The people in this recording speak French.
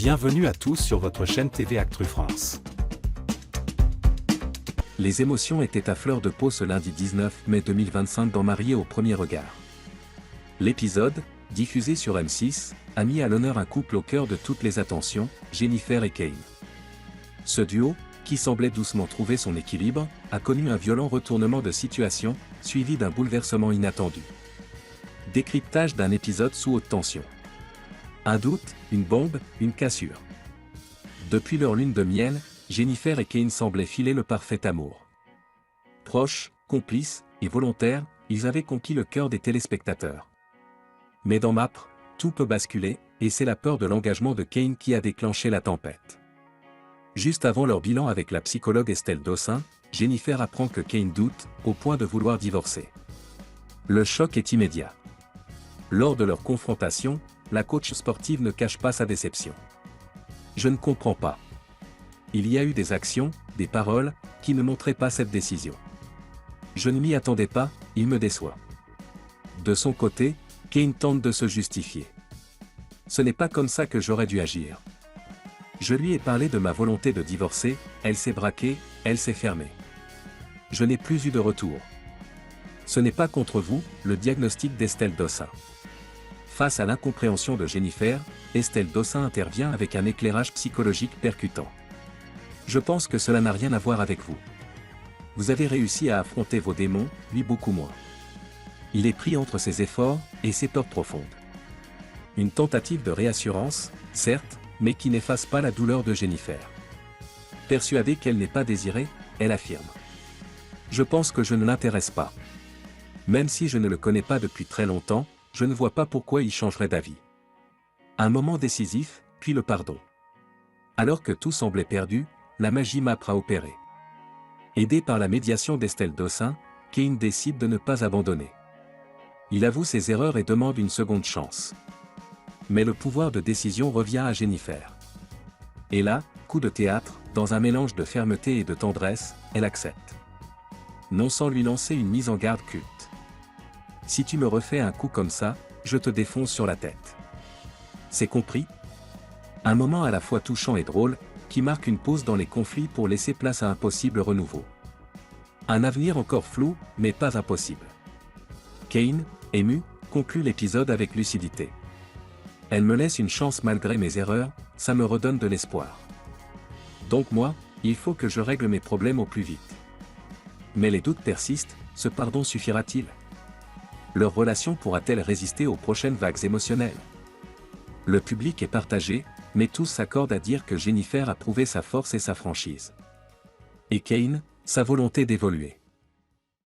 Bienvenue à tous sur votre chaîne TV Actu France. Les émotions étaient à fleur de peau ce lundi 19 mai 2025 dans Mariés au premier regard. L'épisode, diffusé sur M6, a mis à l'honneur un couple au cœur de toutes les attentions, Jennifer et Kane. Ce duo, qui semblait doucement trouver son équilibre, a connu un violent retournement de situation, suivi d'un bouleversement inattendu. Décryptage d'un épisode sous haute tension. Un doute, une bombe, une cassure. Depuis leur lune de miel, Jennifer et Kane semblaient filer le parfait amour. Proches, complices et volontaires, ils avaient conquis le cœur des téléspectateurs. Mais dans Mapr, tout peut basculer, et c'est la peur de l'engagement de Kane qui a déclenché la tempête. Juste avant leur bilan avec la psychologue Estelle Dossin, Jennifer apprend que Kane doute, au point de vouloir divorcer. Le choc est immédiat. Lors de leur confrontation, la coach sportive ne cache pas sa déception. Je ne comprends pas. Il y a eu des actions, des paroles, qui ne montraient pas cette décision. Je ne m'y attendais pas, il me déçoit. De son côté, Kane tente de se justifier. Ce n'est pas comme ça que j'aurais dû agir. Je lui ai parlé de ma volonté de divorcer, elle s'est braquée, elle s'est fermée. Je n'ai plus eu de retour. Ce n'est pas contre vous, le diagnostic d'Estelle Dossin. Face à l'incompréhension de Jennifer, Estelle Dossin intervient avec un éclairage psychologique percutant. Je pense que cela n'a rien à voir avec vous. Vous avez réussi à affronter vos démons, lui beaucoup moins. Il est pris entre ses efforts et ses peurs profondes. Une tentative de réassurance, certes, mais qui n'efface pas la douleur de Jennifer. Persuadée qu'elle n'est pas désirée, elle affirme. Je pense que je ne l'intéresse pas. Même si je ne le connais pas depuis très longtemps, je ne vois pas pourquoi il changerait d'avis. Un moment décisif, puis le pardon. Alors que tout semblait perdu, la magie Mapr a opéré. Aidé par la médiation d'Estelle Dossin, Kane décide de ne pas abandonner. Il avoue ses erreurs et demande une seconde chance. Mais le pouvoir de décision revient à Jennifer. Et là, coup de théâtre, dans un mélange de fermeté et de tendresse, elle accepte. Non sans lui lancer une mise en garde culte. Si tu me refais un coup comme ça, je te défonce sur la tête. C'est compris? Un moment à la fois touchant et drôle, qui marque une pause dans les conflits pour laisser place à un possible renouveau. Un avenir encore flou, mais pas impossible. Kane, ému, conclut l'épisode avec lucidité. Elle me laisse une chance malgré mes erreurs, ça me redonne de l'espoir. Donc moi, il faut que je règle mes problèmes au plus vite. Mais les doutes persistent, ce pardon suffira-t-il? Leur relation pourra-t-elle résister aux prochaines vagues émotionnelles? Le public est partagé, mais tous s'accordent à dire que Jennifer a prouvé sa force et sa franchise. Et Kane, sa volonté d'évoluer.